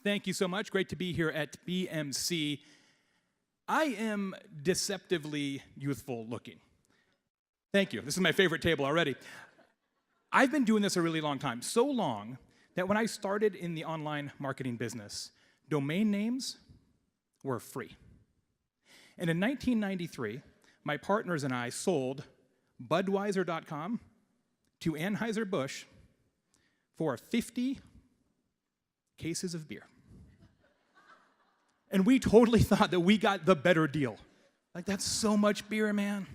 Thank you so much. Great to be here at BMC. I am deceptively youthful looking. Thank you. This is my favorite table already. I've been doing this a really long time, so long that when I started in the online marketing business, domain names were free. And in 1993, my partners and I sold Budweiser.com to Anheuser-Busch for 50 cases of beer. And we totally thought that we got the better deal. Like, that's so much beer, man.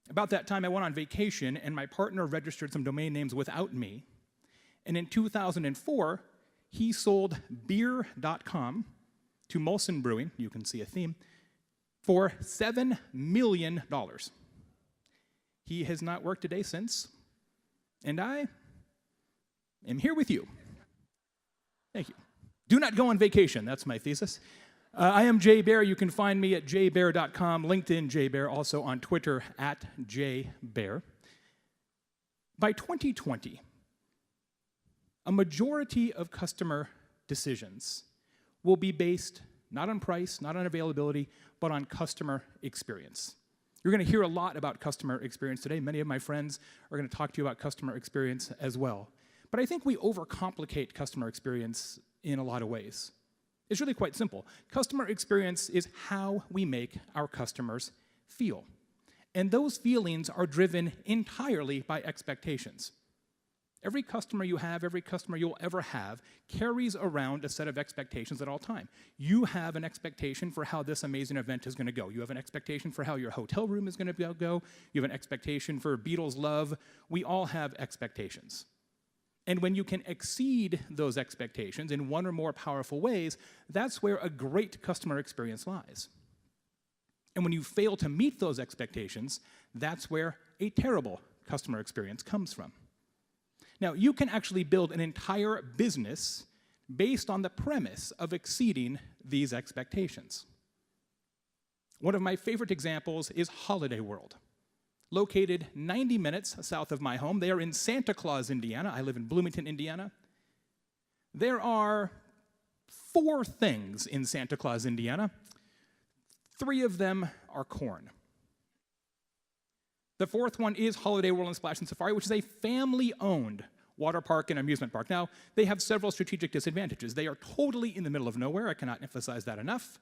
About that time, I went on vacation, and my partner registered some domain names without me. And in 2004, he sold beer.com to Molson Brewing, you can see a theme, for $7 million. He has not worked a day since, and I am here with you. Thank you. Do not go on vacation, that's my thesis. I am Jay Baer. You can find me at jaybaer.com, LinkedIn Jay Baer, also on Twitter at jaybaer. By 2020, a majority of customer decisions will be based not on price, not on availability, but on customer experience. You're going to hear a lot about customer experience today. Many of my friends are going to talk to you about customer experience as well. But I think we overcomplicate customer experience in a lot of ways. It's really quite simple. Customer experience is how we make our customers feel. And those feelings are driven entirely by expectations. Every customer you have, every customer you'll ever have, carries around a set of expectations at all time. You have an expectation for how this amazing event is going to go. You have an expectation for how your hotel room is going to go. You have an expectation for Beatles love. We all have expectations. And when you can exceed those expectations in one or more powerful ways, that's where a great customer experience lies. And when you fail to meet those expectations, that's where a terrible customer experience comes from. Now, you can actually build an entire business based on the premise of exceeding these expectations. One of my favorite examples is Holiday World. Located 90 minutes south of my home. They are in Santa Claus, Indiana. I live in Bloomington, Indiana. There are 4 things in Santa Claus, Indiana. 3 of them are corn. The 4th one is Holiday World and Splash and Safari, which is a family-owned water park and amusement park. Now, they have several strategic disadvantages. They are totally in the middle of nowhere. I cannot emphasize that enough.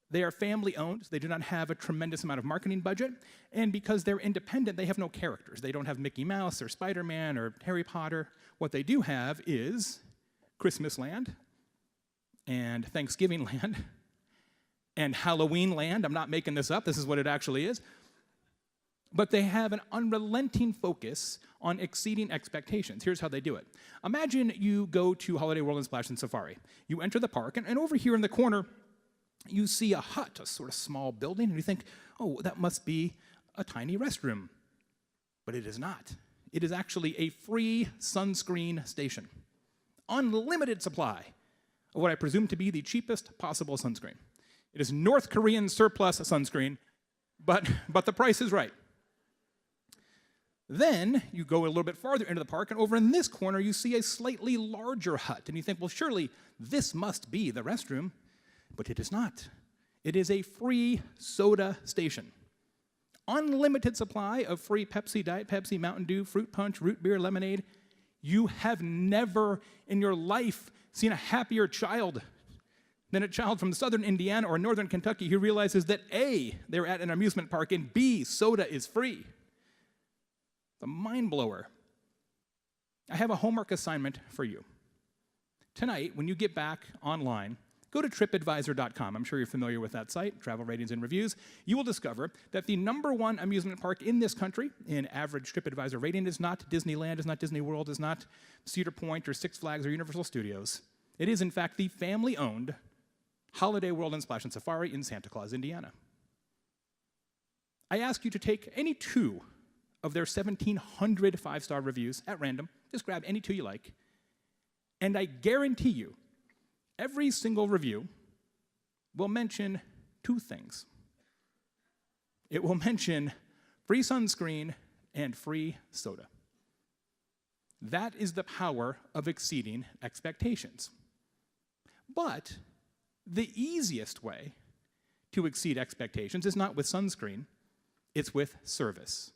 They are family-owned. They do not have a tremendous amount of marketing budget. And because they're independent, they have no characters. They don't have Mickey Mouse or Spider-Man or Harry Potter. What they do have is Christmas Land and Thanksgiving Land and Halloween Land. I'm not making this up. This is what it actually is. But they have an unrelenting focus on exceeding expectations. Here's how they do it. Imagine you go to Holiday World and Splash and Safari. You enter the park, and over here in the corner, you see a hut, a sort of small building, and you think, oh, that must be a tiny restroom. But it is not. It is actually a free sunscreen station. Unlimited supply of what I presume to be the cheapest possible sunscreen. It is North Korean surplus sunscreen, but the price is right. Then you go a little bit farther into the park, and over in this corner you see a slightly larger hut, and you think, well, surely this must be the restroom. But it is not. It is a free soda station. Unlimited supply of free Pepsi, Diet Pepsi, Mountain Dew, fruit punch, root beer, lemonade. You have never in your life seen a happier child than a child from southern Indiana or northern Kentucky who realizes that A, they're at an amusement park, and B, soda is free. It's a mind blower. I have a homework assignment for you. Tonight, when you get back online, go to tripadvisor.com. I'm sure you're familiar with that site, travel ratings and reviews. You will discover that the #1 amusement park in this country in average TripAdvisor rating is not Disneyland, is not Disney World, is not Cedar Point or Six Flags or Universal Studios. It is, in fact, the family-owned Holiday World and Splash and Safari in Santa Claus, Indiana. I ask you to take any 2 of their 1,700 5-star reviews at random. Just grab any 2 you like. And I guarantee you, every single review will mention 2 things. It will mention free sunscreen and free soda. That is the power of exceeding expectations. But the easiest way to exceed expectations is not with sunscreen, it's with service.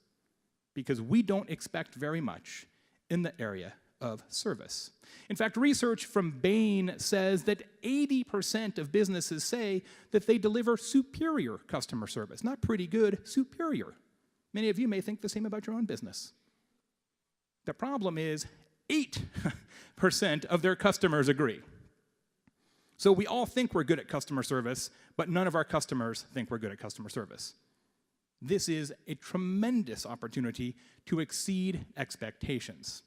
Because we don't expect very much in the area of service. In fact, research from Bain says that 80% of businesses say that they deliver superior customer service. Not pretty good, superior. Many of you may think the same about your own business. The problem is 8% of their customers agree. So we all think we're good at customer service, but none of our customers think we're good at customer service. This is a tremendous opportunity to exceed expectations.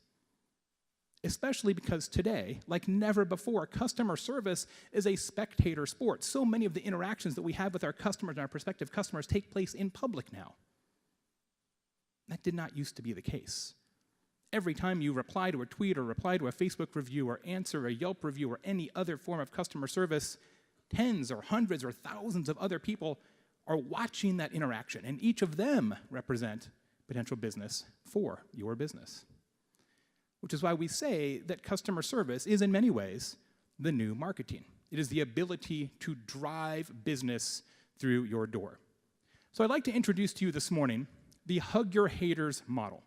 Especially because today, like never before, customer service is a spectator sport. So many of the interactions that we have with our customers and our prospective customers take place in public now. That did not used to be the case. Every time you reply to a tweet or reply to a Facebook review or answer a Yelp review or any other form of customer service, tens or hundreds or thousands of other people are watching that interaction, and each of them represent potential business for your business. Which is why we say that customer service is in many ways the new marketing. It is the ability to drive business through your door. So I'd like to introduce to you this morning the Hug Your Haters model.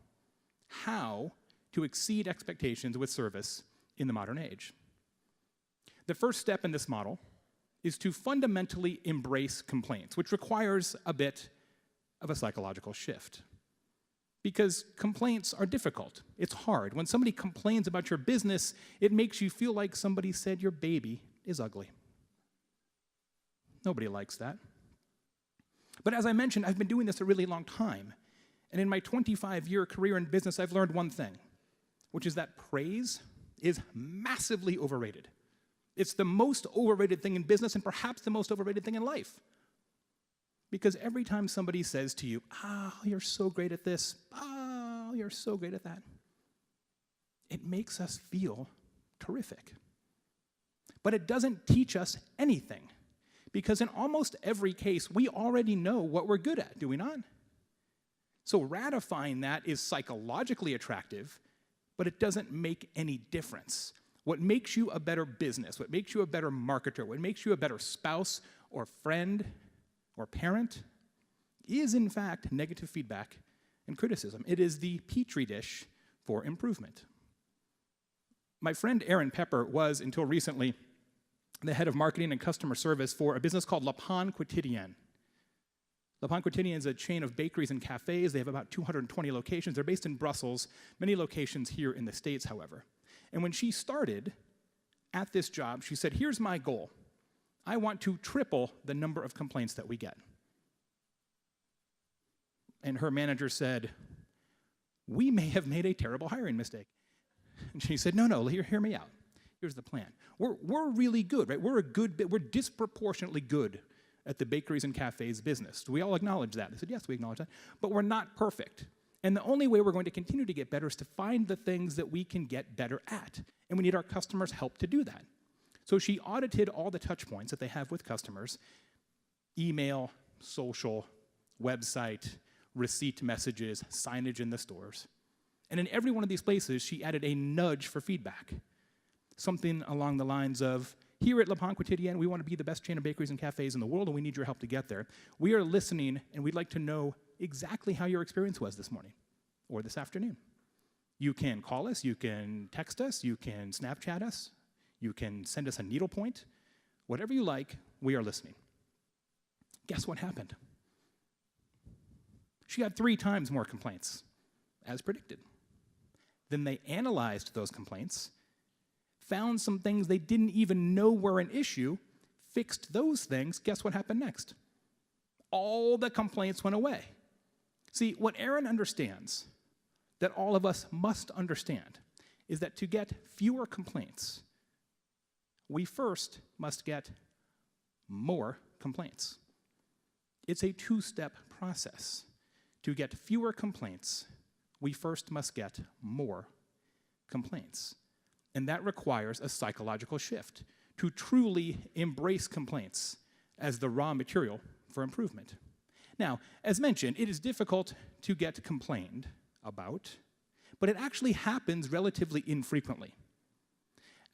How to exceed expectations with service in the modern age. The first step in this model is to fundamentally embrace complaints, which requires a bit of a psychological shift. Because complaints are difficult. It's hard. When somebody complains about your business, it makes you feel like somebody said your baby is ugly. Nobody likes that. But as I mentioned, I've been doing this a really long time. And in my 25-year career in business, I've learned one thing, which is that praise is massively overrated. It's the most overrated thing in business and perhaps the most overrated thing in life. Because every time somebody says to you, "Oh, you're so great at this. Oh, you're so great at that," it makes us feel terrific. But it doesn't teach us anything. Because in almost every case, we already know what we're good at, do we not? So ratifying that is psychologically attractive, but it doesn't make any difference. What makes you a better business, what makes you a better marketer, what makes you a better spouse or friend or parent is, in fact, negative feedback and criticism. It is the petri dish for improvement. My friend Aaron Pepper was, until recently, the head of marketing and customer service for a business called Le Pain Quotidien. Le Pain Quotidien is a chain of bakeries and cafes. They have about 220 locations. They're based in Brussels, many locations here in the States, however. And when she started at this job, she said, "Here's my goal. I want to triple the number of complaints that we get." And her manager said, "We may have made a terrible hiring mistake." And she said, No, hear me out. Here's the plan. We're really good, right? We're disproportionately good at the bakeries and cafes business. Do we all acknowledge that? They said, yes, we acknowledge that. But we're not perfect. And the only way we're going to continue to get better is to find the things that we can get better at. And we need our customers' help to do that. So she audited all the touch points that they have with customers: email, social, website, receipt messages, signage in the stores. And in every one of these places, she added a nudge for feedback. Something along the lines of, "Here at Le Pain Quotidien, we want to be the best chain of bakeries and cafes in the world, and we need your help to get there. We are listening, and we'd like to know exactly how your experience was this morning or this afternoon. You can call us, you can text us, you can Snapchat us, you can send us a needlepoint. Whatever you like, we are listening." Guess what happened? She had 3 times more complaints, as predicted. Then they analyzed those complaints, found some things they didn't even know were an issue, fixed those things. Guess what happened next? All the complaints went away. See, what Aaron understands, that all of us must understand, is that to get fewer complaints, we first must get more complaints. It's a 2-step process. To get fewer complaints, we first must get more complaints. And that requires a psychological shift to truly embrace complaints as the raw material for improvement. Now, as mentioned, it is difficult to get complained about, but it actually happens relatively infrequently.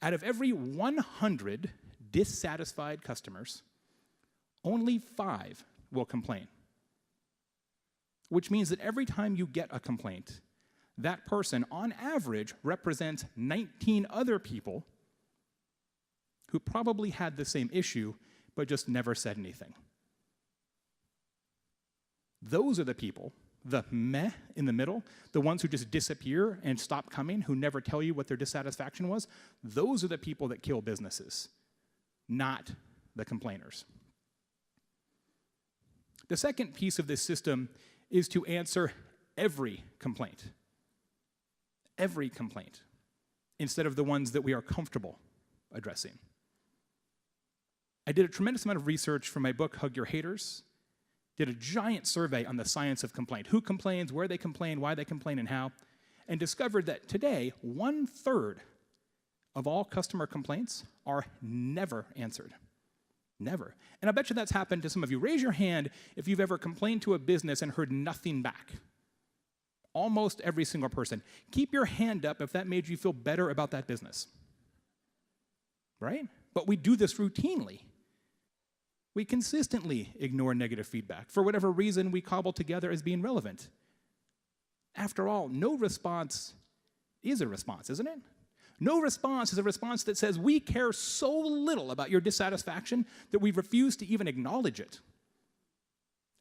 Out of every 100 dissatisfied customers, only 5 will complain. Which means that every time you get a complaint, that person, on average, represents 19 other people who probably had the same issue, but just never said anything. Those are the people, the meh in the middle, the ones who just disappear and stop coming, who never tell you what their dissatisfaction was. Those are the people that kill businesses, not the complainers. The second piece of this system is to answer every complaint, instead of the ones that we are comfortable addressing. I did a tremendous amount of research for my book, Hug Your Haters, did a giant survey on the science of complaint, who complains, where they complain, why they complain, and how, and discovered that today, 1/3 of all customer complaints are never answered. Never. And I bet you that's happened to some of you. Raise your hand if you've ever complained to a business and heard nothing back. Almost every single person. Keep your hand up if that made you feel better about that business. Right? But we do this routinely. We consistently ignore negative feedback. For whatever reason, we cobble together as being relevant. After all, no response is a response, isn't it? No response is a response that says we care so little about your dissatisfaction that we refuse to even acknowledge it.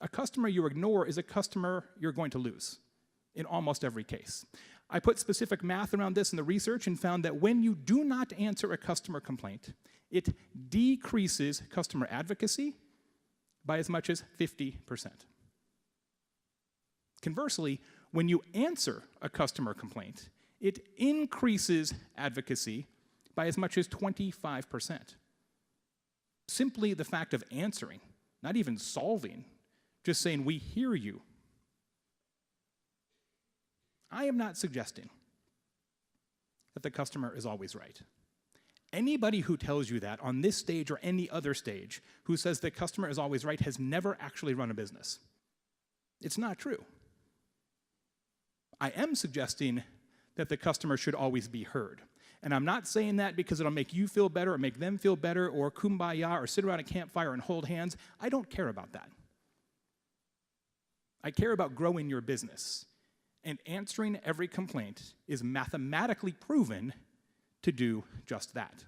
A customer you ignore is a customer you're going to lose in almost every case. I put specific math around this in the research and found that when you do not answer a customer complaint, it decreases customer advocacy by as much as 50%. Conversely, when you answer a customer complaint, it increases advocacy by as much as 25%. Simply the fact of answering, not even solving, just saying, we hear you. I am not suggesting that the customer is always right. Anybody who tells you that on this stage or any other stage, who says the customer is always right, has never actually run a business. It's not true. I am suggesting that the customer should always be heard. And I'm not saying that because it'll make you feel better or make them feel better or kumbaya or sit around a campfire and hold hands. I don't care about that. I care about growing your business. And answering every complaint is mathematically proven to do just that.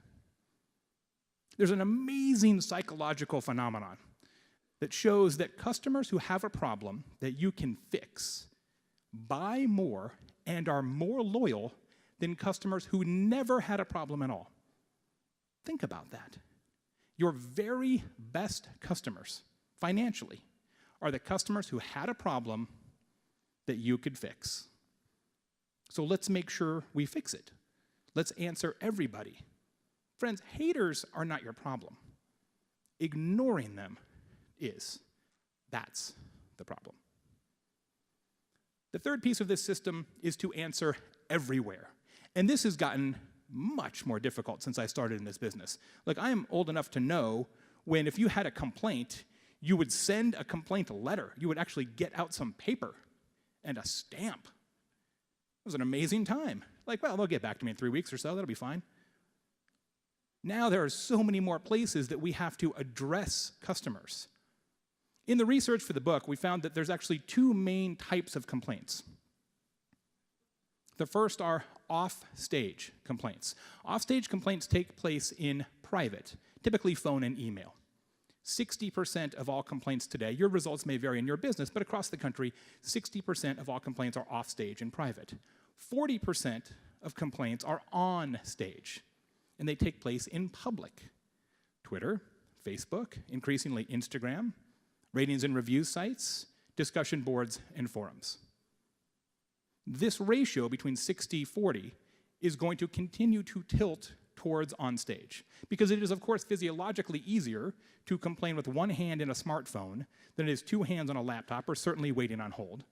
There's an amazing psychological phenomenon that shows that customers who have a problem that you can fix buy more and are more loyal than customers who never had a problem at all. Think about that. Your very best customers, financially, are the customers who had a problem that you could fix. So let's make sure we fix it. Let's answer everybody. Friends, haters are not your problem. Ignoring them is. That's the problem. The third piece of this system is to answer everywhere. And this has gotten much more difficult since I started in this business. Like, I am old enough to know when if you had a complaint, you would send a complaint letter. You would actually get out some paper and a stamp. It was an amazing time. Like, well, they'll get back to me in 3 weeks or so. That'll be fine. Now there are so many more places that we have to address customers. In the research for the book, we found that there's actually 2 main types of complaints. The first are off-stage complaints. Off-stage complaints take place in private, typically phone and email. 60% of all complaints today, your results may vary in your business, but across the country, 60% of all complaints are off-stage and private. 40% of complaints are on stage, and they take place in public. Twitter, Facebook, increasingly Instagram, ratings and review sites, discussion boards, and forums. This ratio between 60-40 is going to continue to tilt towards on stage, because it is, of course, physiologically easier to complain with one hand in a smartphone than it is 2 hands on a laptop or certainly waiting on hold.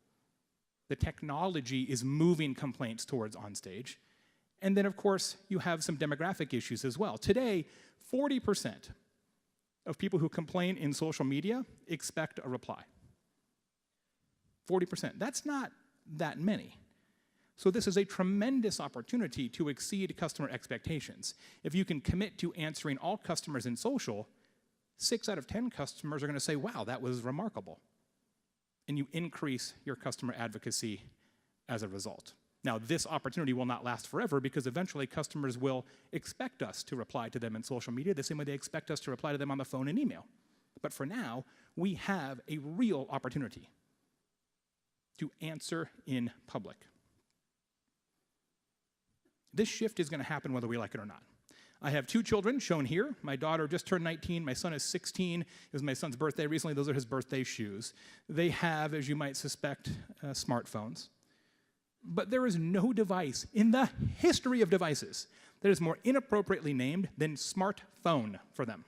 The technology is moving complaints towards on stage. And then, of course, you have some demographic issues as well. Today, 40% of people who complain in social media expect a reply. 40%. That's not that many. So this is a tremendous opportunity to exceed customer expectations. If you can commit to answering all customers in social, 6 out of 10 customers are going to say, wow, that was remarkable. And you increase your customer advocacy as a result. Now, this opportunity will not last forever because eventually customers will expect us to reply to them in social media the same way they expect us to reply to them on the phone and email. But for now, we have a real opportunity to answer in public. This shift is going to happen whether we like it or not. I have 2 children shown here. My daughter just turned 19. My son is 16. It was my son's birthday recently. Those are his birthday shoes. They have, as you might suspect, smartphones. But there is no device in the history of devices that is more inappropriately named than smartphone for them.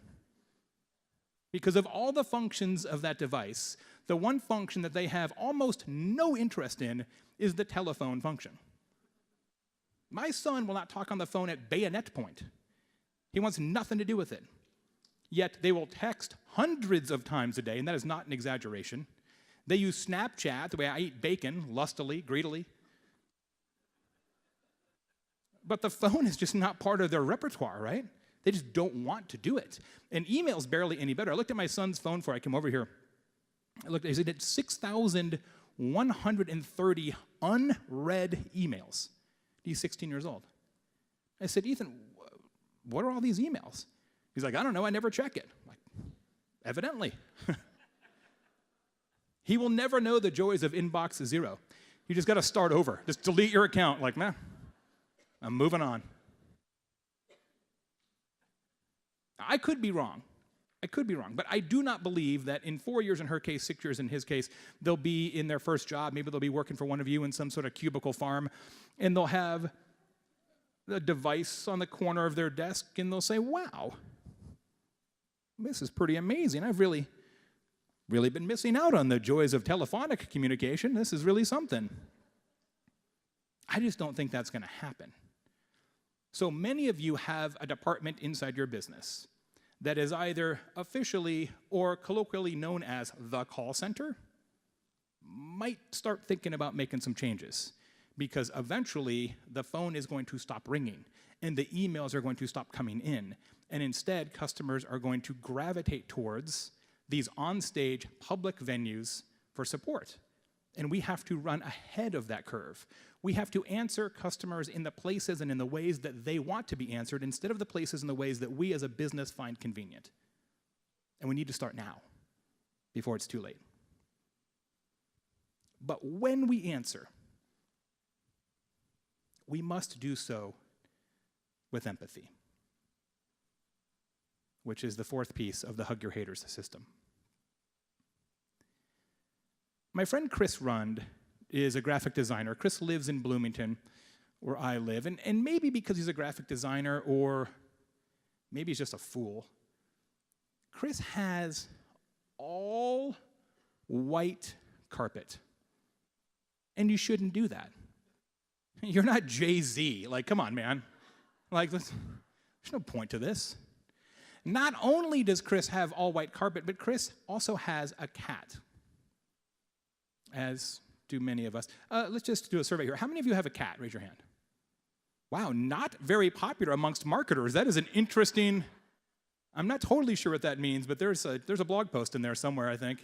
Because of all the functions of that device, the one function that they have almost no interest in is the telephone function. My son will not talk on the phone at bayonet point. He wants nothing to do with it. Yet they will text hundreds of times a day, and that is not an exaggeration. They use Snapchat, the way I eat bacon, lustily, greedily. But the phone is just not part of their repertoire, right? They just don't want to do it. And email's barely any better. I looked at my son's phone before I came over here. I looked, he did 6,130 unread emails. He's 16 years old. I said, Ethan, what are all these emails? He's like, I don't know, I never check it. I'm like, evidently. He will never know the joys of inbox 0. You just got to start over. Just delete your account. Like, man, I'm moving on. I could be wrong. But I do not believe that in 4 years in her case, 6 years in his case, they'll be in their first job. Maybe they'll be working for one of you in some sort of cubicle farm, and they'll have a device on the corner of their desk, and they'll say, wow, this is pretty amazing. I've really been missing out on the joys of telephonic communication. This is really something. I just don't think that's going to happen. So many of you have a department inside your business that is either officially or colloquially known as the call center, might start thinking about making some changes, because eventually the phone is going to stop ringing and the emails are going to stop coming in, and instead customers are going to gravitate towards these on-stage public venues for support. And we have to run ahead of that curve. We have to answer customers in the places and in the ways that they want to be answered instead of the places and the ways that we as a business find convenient. And we need to start now, before it's too late. But when we answer, we must do so with empathy, which is the 4th piece of the Hug Your Haters system. My friend Chris Rund is a graphic designer. Chris lives in Bloomington, where I live. And maybe because he's a graphic designer, or maybe he's just a fool, Chris has all white carpet. And you shouldn't do that. You're not Jay-Z. Like, come on, man. Like, there's no point to this. Not only does Chris have all white carpet, but Chris also has a cat, as do many of us. Let's just do a survey here. How many of you have a cat? Raise your hand. Wow, not very popular amongst marketers. That is an interesting, I'm not totally sure what that means, but there's a blog post in there somewhere, I think.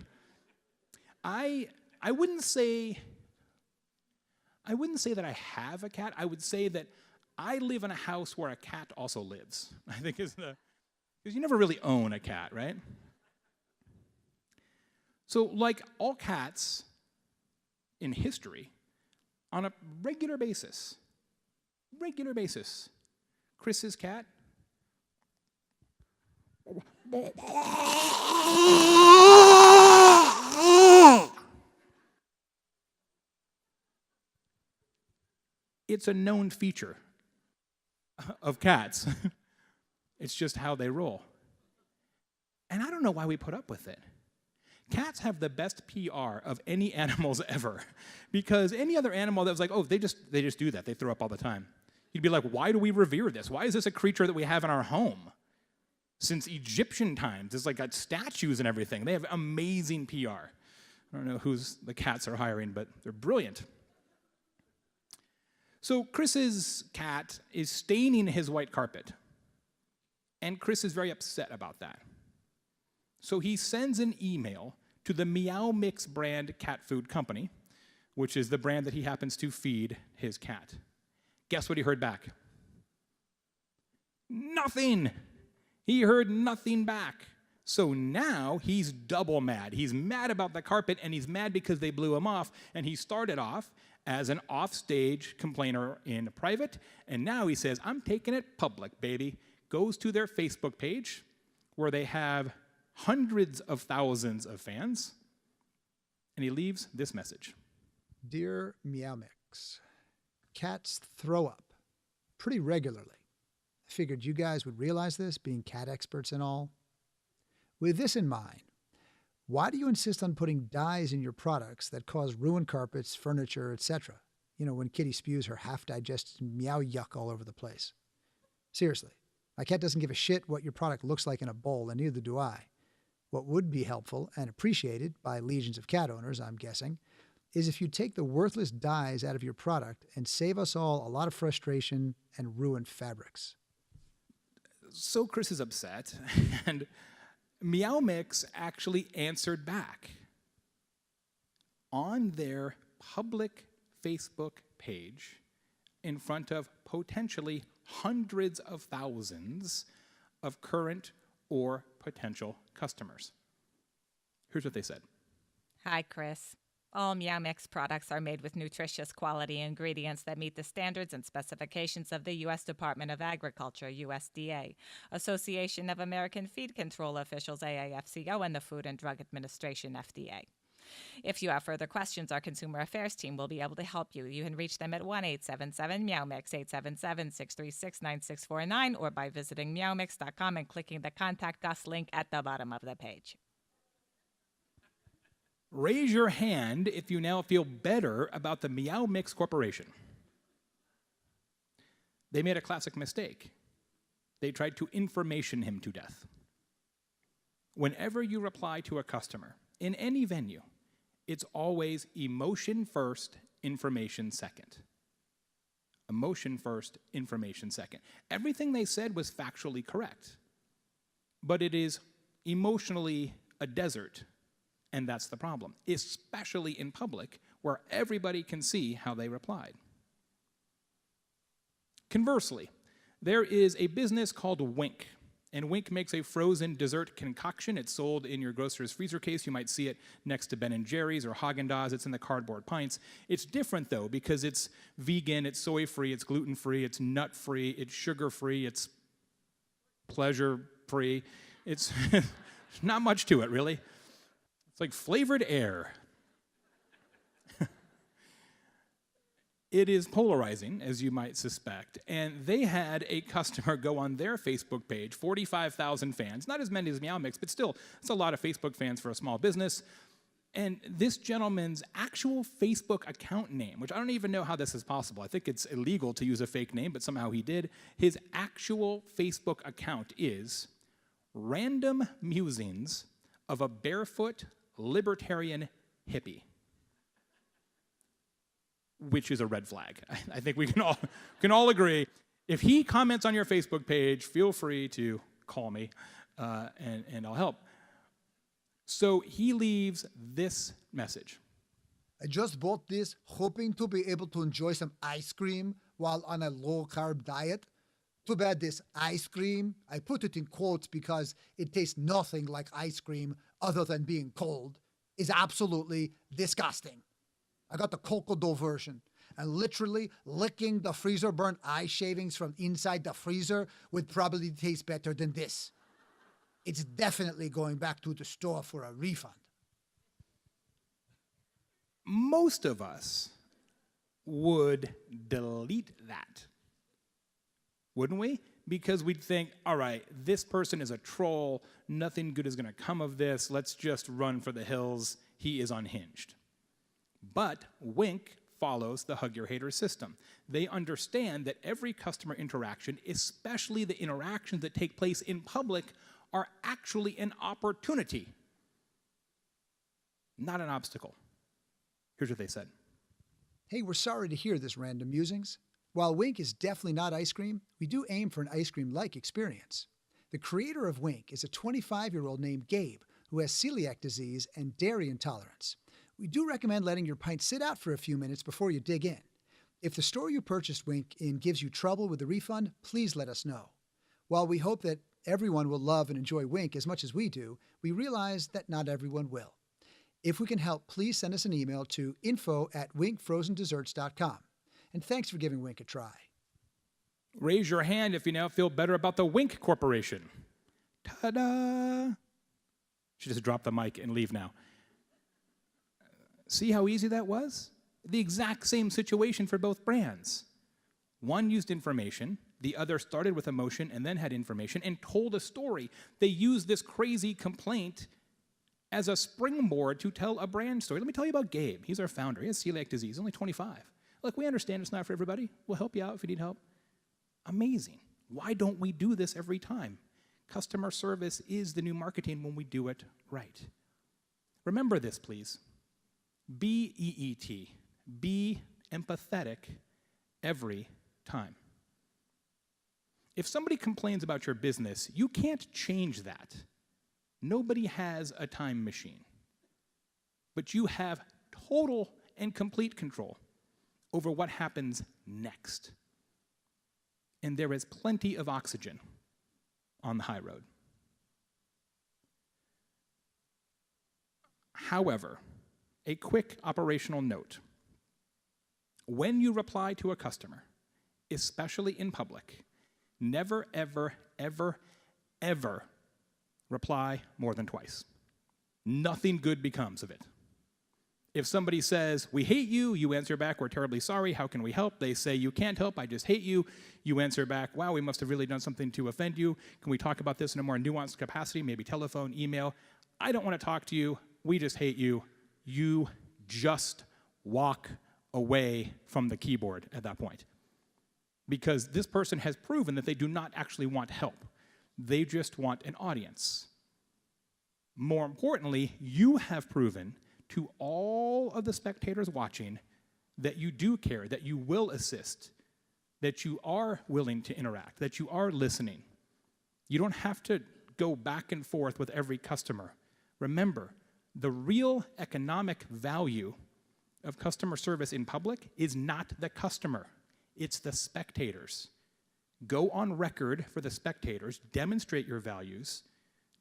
I wouldn't say that I have a cat. I would say that I live in a house where a cat also lives. I think is because you never really own a cat, right? So like all cats in history, on a regular basis, Chris's cat it's a known feature of cats. It's just how they roll. And I don't know why we put up with it. Cats have the best PR of any animals ever, because any other animal that was like, oh, they just do that. They throw up all the time. You'd be like, why do we revere this? Why is this a creature that we have in our home? Since Egyptian times, it's like got statues and everything. They have amazing PR. I don't know who's the cats are hiring, but they're brilliant. So Chris's cat is staining his white carpet, and Chris is very upset about that. So he sends an email to the Meow Mix brand cat food company, which is the brand that he happens to feed his cat. Guess what he heard back? Nothing. He heard nothing back. So now he's double mad. He's mad about the carpet, and he's mad because they blew him off. And he started off as an offstage complainer in private, and now he says, I'm taking it public, baby. Goes to their Facebook page, where they have hundreds of thousands of fans, and he leaves this message. Dear Meow Mix, cats throw up pretty regularly. I figured you guys would realize this, being cat experts and all. With this in mind, why do you insist on putting dyes in your products that cause ruined carpets, furniture, etc.? You know, when Kitty spews her half-digested meow yuck all over the place. Seriously, my cat doesn't give a shit what your product looks like in a bowl, and neither do I. What would be helpful and appreciated by legions of cat owners, I'm guessing, is if you take the worthless dyes out of your product and save us all a lot of frustration and ruined fabrics. So Chris is upset, and Meow Mix actually answered back on their public Facebook page in front of potentially hundreds of thousands of current or potential customers. Here's what they said. Hi, Chris. All Meow Mix products are made with nutritious quality ingredients that meet the standards and specifications of the U.S. Department of Agriculture, USDA, Association of American Feed Control Officials, AAFCO, and the Food and Drug Administration, FDA. If you have further questions, our Consumer Affairs team will be able to help you. You can reach them at 1-877-MEOWMIX, 877-636-9649, or by visiting meowmix.com and clicking the Contact Us link at the bottom of the page. Raise your hand if you now feel better about the Meow Mix Corporation. They made a classic mistake. They tried to information him to death. Whenever you reply to a customer in any venue, it's always emotion first, information second. Emotion first, information second. Everything they said was factually correct, but it is emotionally a desert. And that's the problem, especially in public, where everybody can see how they replied. Conversely, there is a business called Wink, and Wink makes a frozen dessert concoction. It's sold in your grocer's freezer case. You might see it next to Ben & Jerry's or Haagen-Dazs. It's in the cardboard pints. It's different, though, because it's vegan, it's soy-free, it's gluten-free, it's nut-free, it's sugar-free, it's pleasure-free. It's not much to it, really. It's like flavored air. It is polarizing, as you might suspect, and they had a customer go on their Facebook page, 45,000 fans, not as many as Meow Mix, but still, it's a lot of Facebook fans for a small business, and this gentleman's actual Facebook account name, which I don't even know how this is possible. I think it's illegal to use a fake name, but somehow he did. His actual Facebook account is Random Musings of a Barefoot Libertarian Hippie, which is a red flag. I think we can all agree. If he comments on your Facebook page, feel free to call me, and I'll help. So he leaves this message. I just bought this hoping to be able to enjoy some ice cream while on a low-carb diet. Too bad this ice cream, I put it in quotes because it tastes nothing like ice cream other than being cold, is absolutely disgusting. I got the cocoa dough version, and literally licking the freezer burnt eye shavings from inside the freezer would probably taste better than this. It's definitely going back to the store for a refund. Most of us would delete that, wouldn't we? Because we'd think, all right, this person is a troll, nothing good is going to come of this, let's just run for the hills, he is unhinged. But Wink follows the Hug Your Haters system. They understand that every customer interaction, especially the interactions that take place in public, are actually an opportunity, not an obstacle. Here's what they said. Hey, we're sorry to hear this, Random Musings. While Wink is definitely not ice cream, we do aim for an ice cream-like experience. The creator of Wink is a 25-year-old named Gabe who has celiac disease and dairy intolerance. We do recommend letting your pint sit out for a few minutes before you dig in. If the store you purchased Wink in gives you trouble with the refund, please let us know. While we hope that everyone will love and enjoy Wink as much as we do, we realize that not everyone will. If we can help, please send us an email to info@winkfrozendesserts.com. And thanks for giving Wink a try. Raise your hand if you now feel better about the Wink Corporation. Ta-da! Should just drop the mic and leave now. See how easy that was? The exact same situation for both brands. One used information, the other started with emotion and then had information and told a story. They used this crazy complaint as a springboard to tell a brand story. Let me tell you about Gabe. He's our founder. He has celiac disease, only 25. Look, we understand it's not for everybody. We'll help you out if you need help. Amazing. Why don't we do this every time? Customer service is the new marketing when we do it right. Remember this, please. Be EET. Be empathetic every time. If somebody complains about your business, you can't change that. Nobody has a time machine. But you have total and complete control over what happens next. And there is plenty of oxygen on the high road. However, a quick operational note. When you reply to a customer, especially in public, never, ever, ever, ever reply more than twice. Nothing good becomes of it. If somebody says, "We hate you," you answer back, "We're terribly sorry, how can we help?" They say, "You can't help, I just hate you." You answer back, "Wow, we must have really done something to offend you. Can we talk about this in a more nuanced capacity, maybe telephone, email?" "I don't want to talk to you, we just hate you." You just walk away from the keyboard at that point. Because this person has proven that they do not actually want help. They just want an audience. More importantly, you have proven to all of the spectators watching that you do care, that you will assist, that you are willing to interact, that you are listening. You don't have to go back and forth with every customer. Remember, the real economic value of customer service in public is not the customer, it's the spectators. Go on record for the spectators, demonstrate your values,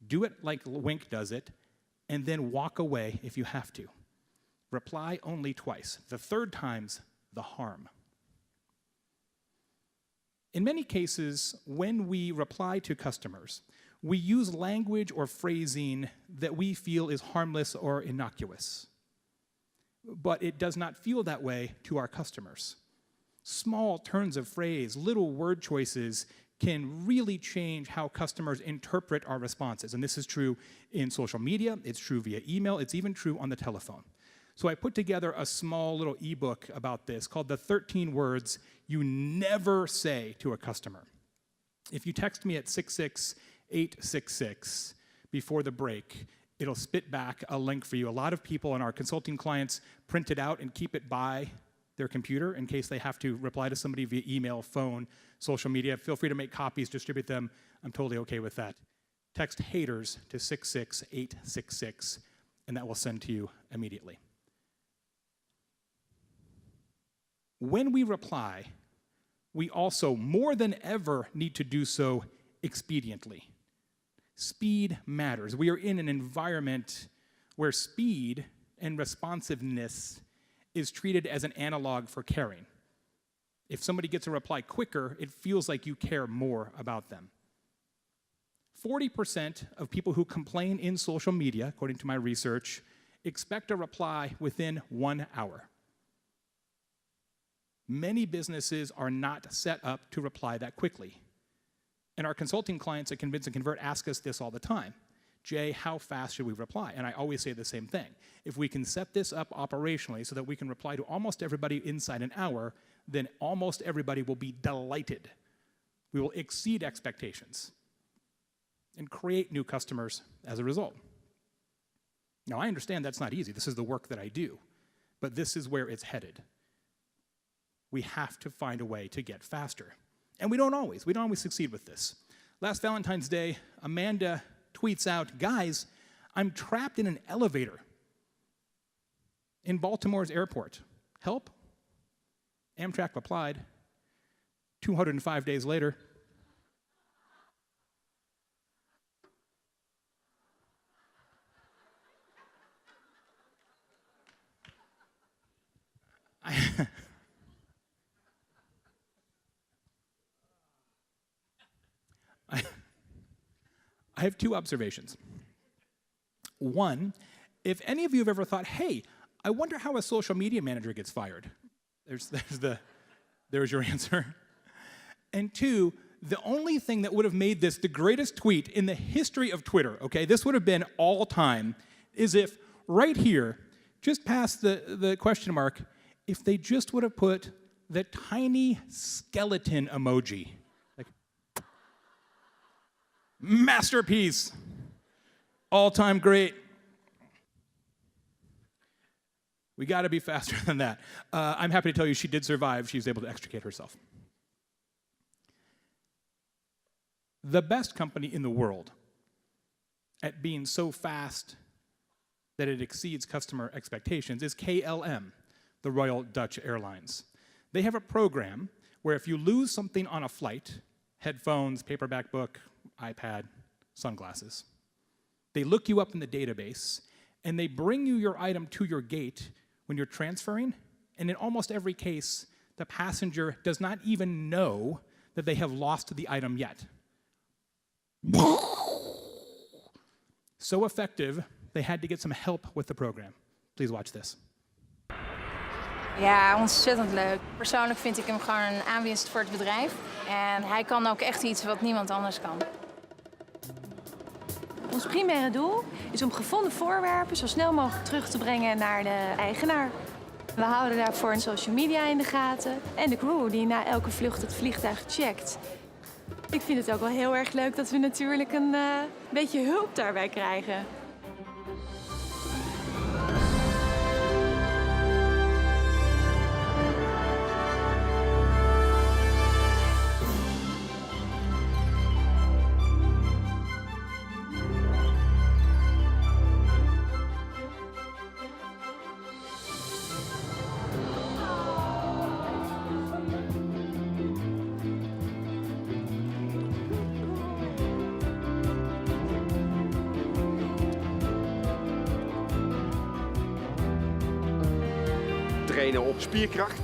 do it like Wink does it, and then walk away if you have to. Reply only twice. The third time's the harm. In many cases, when we reply to customers, we use language or phrasing that we feel is harmless or innocuous. But it does not feel that way to our customers. Small turns of phrase, little word choices can really change how customers interpret our responses. And this is true in social media, it's true via email, it's even true on the telephone. So I put together a small little ebook about this called The 13 Words You Never Say to a Customer. If you text me at 66866 before the break, it'll spit back a link for you. A lot of people in our consulting clients print it out and keep it by their computer in case they have to reply to somebody via email, phone, social media. Feel free to make copies, distribute them. I'm totally okay with that. Text haters to 66866, and that will send to you immediately. When we reply, we also, more than ever, need to do so expediently. Speed matters. We are in an environment where speed and responsiveness is treated as an analog for caring. If somebody gets a reply quicker, it feels like you care more about them. 40% of people who complain in social media, according to my research, expect a reply within 1 hour. Many businesses are not set up to reply that quickly. And our consulting clients at Convince and Convert ask us this all the time. "Jay, how fast should we reply?" And I always say the same thing. If we can set this up operationally so that we can reply to almost everybody inside an hour, then almost everybody will be delighted. We will exceed expectations and create new customers as a result. Now, I understand that's not easy. This is the work that I do. But this is where it's headed. We have to find a way to get faster. And we don't always succeed with this. Last Valentine's Day, Amanda tweets out, "Guys, I'm trapped in an elevator in Baltimore's airport. Help?" Amtrak replied, 205 days later, I have two observations. One, if any of you have ever thought, hey, I wonder how a social media manager gets fired, there's your answer. And two, the only thing that would have made this the greatest tweet in the history of Twitter, okay, this would have been all time, is if right here, just past the question mark, if they just would have put the tiny skeleton emoji. Like, masterpiece, all-time great. We got to be faster than that. I'm happy to tell you she did survive. She was able to extricate herself. The best company in the world at being so fast that it exceeds customer expectations is KLM, the Royal Dutch Airlines. They have a program where if you lose something on a flight, headphones, paperback book, iPad, sunglasses, they look you up in the database and they bring you your item to your gate when you're transferring, and in almost every case, the passenger does not even know that they have lost the item yet. So effective, they had to get some help with the program. Please watch this. Ja, ontzettend leuk. Persoonlijk vind ik hem gewoon een aanwinst voor het bedrijf. En hij kan ook echt iets wat niemand anders kan. Ons primaire doel is om gevonden voorwerpen zo snel mogelijk terug te brengen naar de eigenaar. We houden daarvoor social media in de gaten en de crew die na elke vlucht het vliegtuig checkt. Ik vind het ook wel heel erg leuk dat we natuurlijk een beetje hulp daarbij krijgen. Trainen op spierkracht,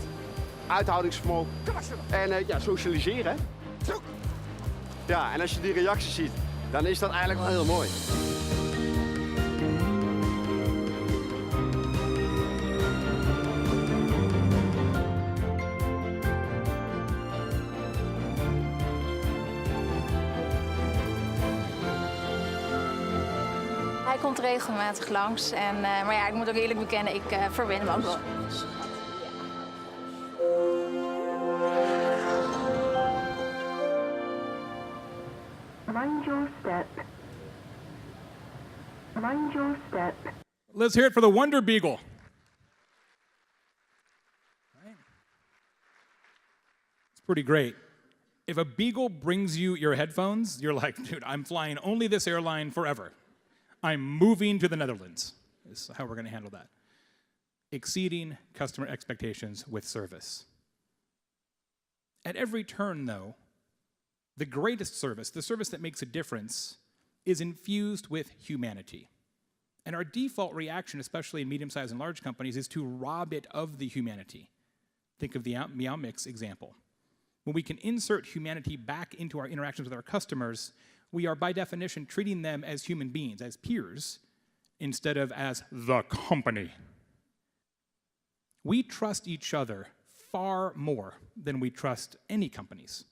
uithoudingsvermogen en ja, socialiseren. Ja, en als je die reacties ziet, dan is dat eigenlijk wel heel mooi. Hij komt regelmatig langs. Maar ja, ik moet ook eerlijk bekennen, ik verwen hem ook wel. Mind your step. Mind your step. Let's hear it for the Wonder Beagle. Right. It's pretty great. If a Beagle brings you your headphones, you're like, dude, I'm flying only this airline forever. I'm moving to the Netherlands. This is how we're going to handle that. Exceeding customer expectations with service. At every turn, though, the greatest service, the service that makes a difference, is infused with humanity. And our default reaction, especially in medium-sized and large companies, is to rob it of the humanity. Think of the Meow Mix example. When we can insert humanity back into our interactions with our customers, we are, by definition, treating them as human beings, as peers, instead of as the company. We trust each other far more than we trust any companies.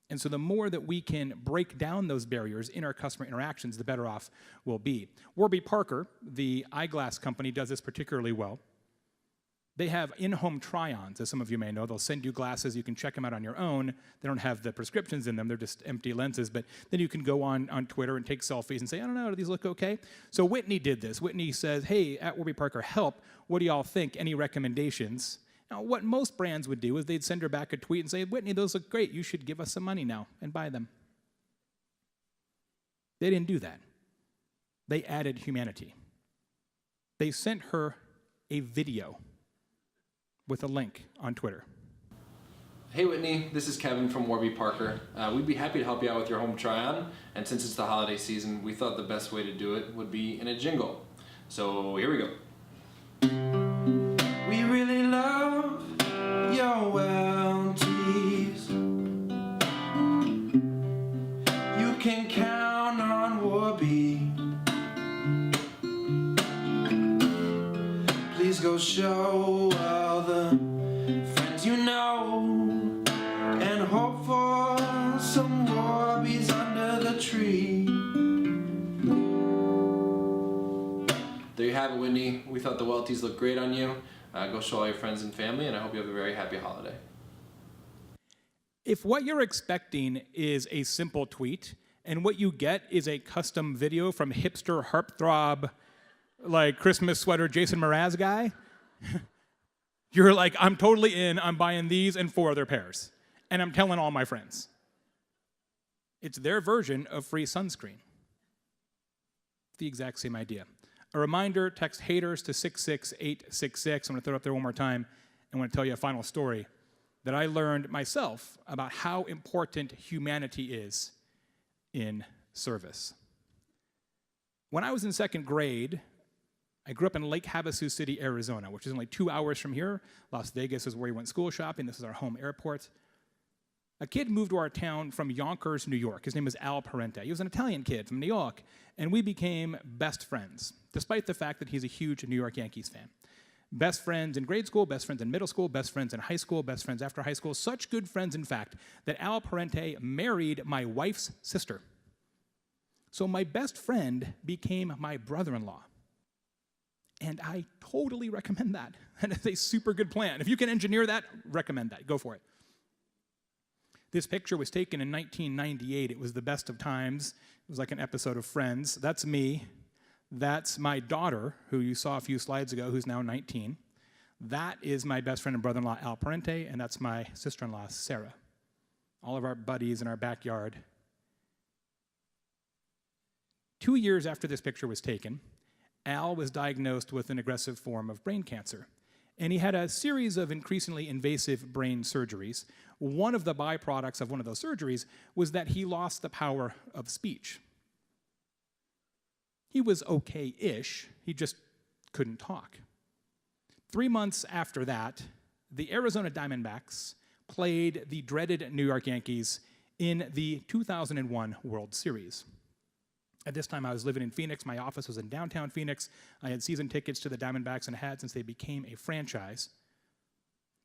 And so the more that we can break down those barriers in our customer interactions, the better off we'll be. Warby Parker, the eyeglass company, does this particularly well. They have in-home try-ons, as some of you may know. They'll send you glasses. You can check them out on your own. They don't have the prescriptions in them. They're just empty lenses. But then you can go on Twitter and take selfies and say, I don't know, do these look okay? So Whitney did this. Whitney says, hey, at Warby Parker, help. What do y'all think? Any recommendations? Now, what most brands would do is they'd send her back a tweet and say, Whitney, those look great. You should give us some money now and buy them. They didn't do that. They added humanity. They sent her a video with a link on Twitter. Hey Whitney, this is Kevin from Warby Parker. We'd be happy to help you out with your home try-on, and since it's the holiday season, we thought the best way to do it would be in a jingle. So here we go. We really love your well teas. You can count on Warby. Please go show all the friends you know, and hope for some Warbies under the tree. There you have it, Whitney. We thought the Welties looked great on you. Go show all your friends and family, and I hope you have a very happy holiday. If what you're expecting is a simple tweet, and what you get is a custom video from hipster heartthrob, like Christmas sweater Jason Mraz guy, you're like, I'm totally in, I'm buying these and 4 other pairs. And I'm telling all my friends. It's their version of free sunscreen. The exact same idea. A reminder, text haters to 66866. I'm going to throw it up there one more time. I want to tell you a final story that I learned myself about how important humanity is in service. When I was in 2nd grade, I grew up in Lake Havasu City, Arizona, which is only 2 hours from here. Las Vegas is where we went school shopping. This is our home airport. A kid moved to our town from Yonkers, New York. His name was Al Parente. He was an Italian kid from New York, and we became best friends, despite the fact that he's a huge New York Yankees fan. Best friends in grade school, best friends in middle school, best friends in high school, best friends after high school. Such good friends, in fact, that Al Parente married my wife's sister. So my best friend became my brother-in-law. And I totally recommend that. And it's a super good plan. If you can engineer that, recommend that. Go for it. This picture was taken in 1998. It was the best of times. It was like an episode of Friends. That's me. That's my daughter, who you saw a few slides ago, who's now 19. That is my best friend and brother-in-law, Al Parente, and that's my sister-in-law, Sarah. All of our buddies in our backyard. 2 years after this picture was taken, Al was diagnosed with an aggressive form of brain cancer. And he had a series of increasingly invasive brain surgeries. One of the byproducts of one of those surgeries was that he lost the power of speech. He was okay-ish, he just couldn't talk. 3 months after that, the Arizona Diamondbacks played the dreaded New York Yankees in the 2001 World Series. At this time, I was living in Phoenix. My office was in downtown Phoenix. I had season tickets to the Diamondbacks and had since they became a franchise.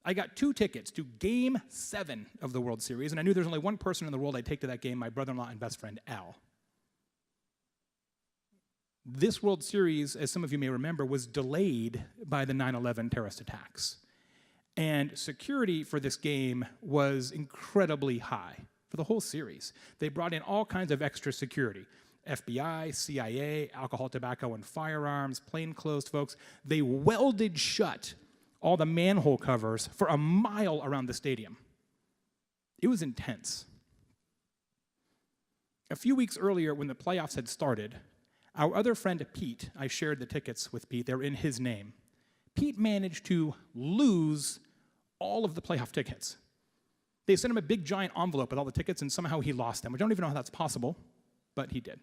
I got 2 tickets to Game 7 of the World Series, and I knew there's only one person in the world I'd take to that game, my brother-in-law and best friend, Al. This World Series, as some of you may remember, was delayed by the 9/11 terrorist attacks. And security for this game was incredibly high for the whole series. They brought in all kinds of extra security. FBI, CIA, alcohol, tobacco, and firearms, plainclothes folks. They welded shut all the manhole covers for a mile around the stadium. It was intense. A few weeks earlier, when the playoffs had started, our other friend Pete, I shared the tickets with Pete, they were in his name. Pete managed to lose all of the playoff tickets. They sent him a big giant envelope with all the tickets, and somehow he lost them. I don't even know how that's possible, but he did.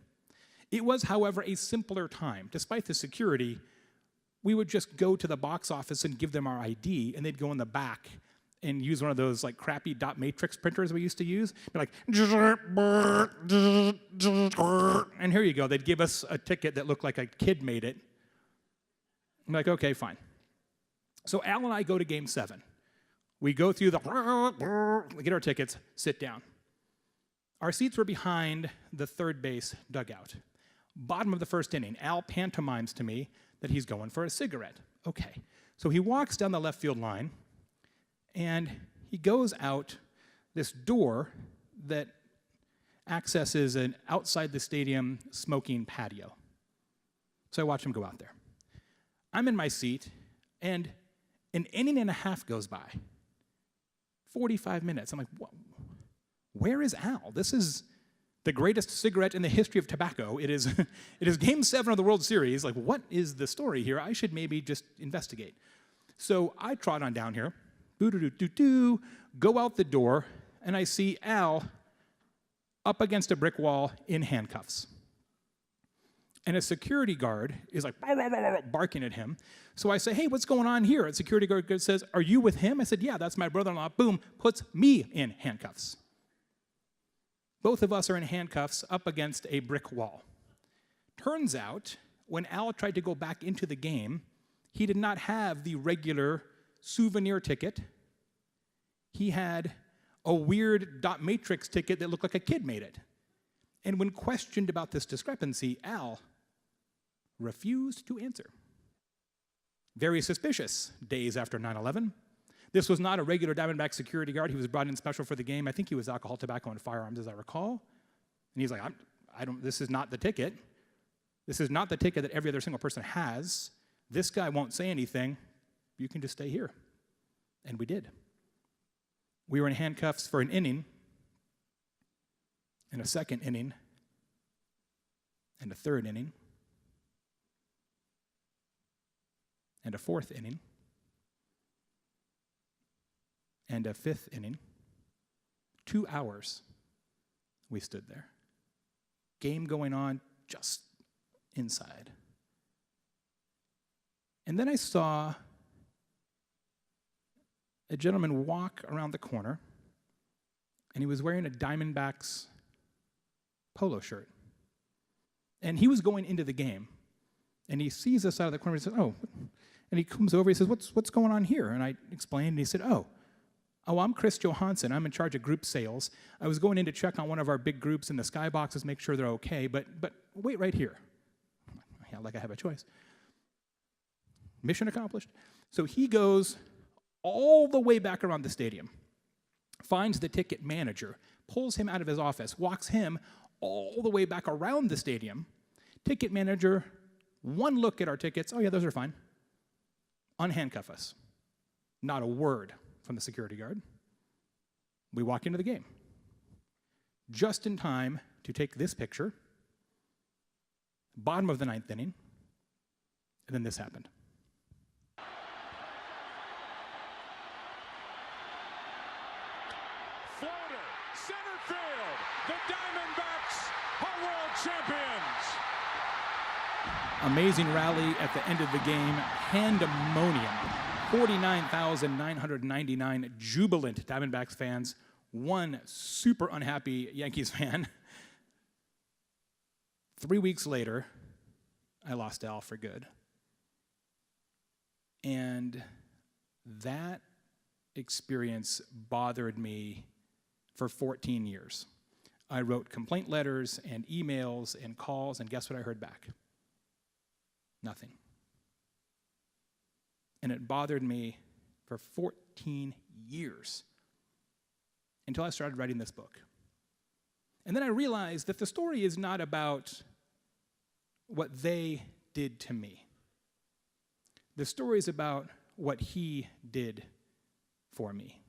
It was, however, a simpler time. Despite the security, we would just go to the box office and give them our ID, and they'd go in the back and use one of those like crappy dot matrix printers we used to use. Be like, and here you go. They'd give us a ticket that looked like a kid made it. I'm like, okay, fine. So Al and I go to Game 7. We go through we get our tickets, sit down. Our seats were behind the third base dugout. Bottom of the first inning, Al pantomimes to me that he's going for a cigarette. Okay. So he walks down the left field line, and he goes out this door that accesses an outside the stadium smoking patio. So I watch him go out there. I'm in my seat, and An inning and a half goes by. 45 minutes. I'm like, where is Al? This is the greatest cigarette in the history of tobacco. It is, it is Game 7 of the World Series. Like, what is the story here? I should maybe just investigate. So I trot on down here, boo-doo-doo-doo-doo, go out the door, and I see Al up against a brick wall in handcuffs. And a security guard is like barking at him. So I say, hey, what's going on here? And security guard says, are you with him? I said, yeah, that's my brother-in-law. Boom, puts me in handcuffs. Both of us are in handcuffs up against a brick wall. Turns out, when Al tried to go back into the game, he did not have the regular souvenir ticket. He had a weird dot matrix ticket that looked like a kid made it. And when questioned about this discrepancy, Al refused to answer. Very suspicious days after 9/11. This was not a regular Diamondback security guard. He was brought in special for the game. I think he was alcohol, tobacco, and firearms, as I recall. And he's like, this is not the ticket. This is not the ticket that every other single person has. This guy won't say anything. You can just stay here. And we did. We were in handcuffs for an inning, and a second inning, and a third inning, and a fourth inning, and a fifth inning. 2 hours we stood there. Game going on just inside. And then I saw a gentleman walk around the corner, and he was wearing a Diamondbacks polo shirt. And he was going into the game, and he sees us out of the corner, and he says, oh, and he comes over, he says, what's going on here? And I explained, and he said, oh, I'm Chris Johansson. I'm in charge of group sales. I was going in to check on one of our big groups in the skyboxes, make sure they're okay, but wait right here. Yeah, like I have a choice. Mission accomplished. So he goes all the way back around the stadium, finds the ticket manager, pulls him out of his office, walks him all the way back around the stadium. Ticket manager, one look at our tickets, oh yeah, those are fine. Unhandcuff us. Not a word from the security guard. We walk into the game. Just in time to take this picture, bottom of the ninth inning, and then this happened. Floater, center field. The Diamondbacks are world champions. Amazing rally at the end of the game. Pandemonium. 49,999 jubilant Diamondbacks fans. One super unhappy Yankees fan. 3 weeks later, I lost Al for good. And that experience bothered me for 14 years. I wrote complaint letters and emails and calls, and guess what I heard back? Nothing. And it bothered me for 14 years until I started writing this book. And then I realized that the story is not about what they did to me. The story is about what he did for me.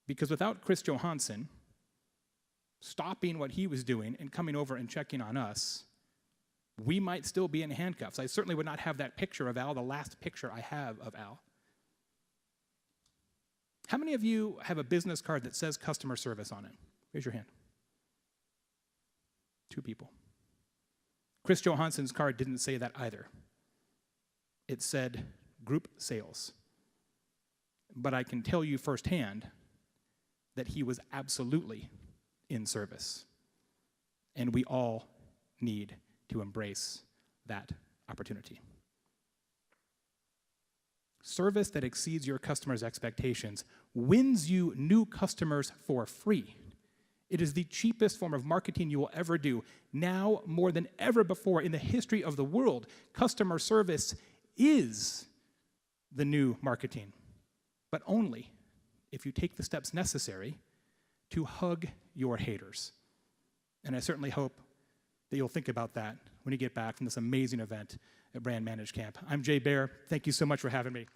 Because without Chris Johansson stopping what he was doing and coming over and checking on us, we might still be in handcuffs. I certainly would not have that picture of Al, the last picture I have of Al. How many of you have a business card that says customer service on it? Raise your hand. 2 people. Chris Johansson's card didn't say that either. It said group sales. But I can tell you firsthand that he was absolutely in service. And we all need to embrace that opportunity. Service that exceeds your customers' expectations wins you new customers for free. It is the cheapest form of marketing you will ever do. Now, more than ever before in the history of the world, customer service is the new marketing, but only if you take the steps necessary to hug your haters. And I certainly hope that you'll think about that when you get back from this amazing event at Brand Manage Camp. I'm Jay Baer. Thank you so much for having me.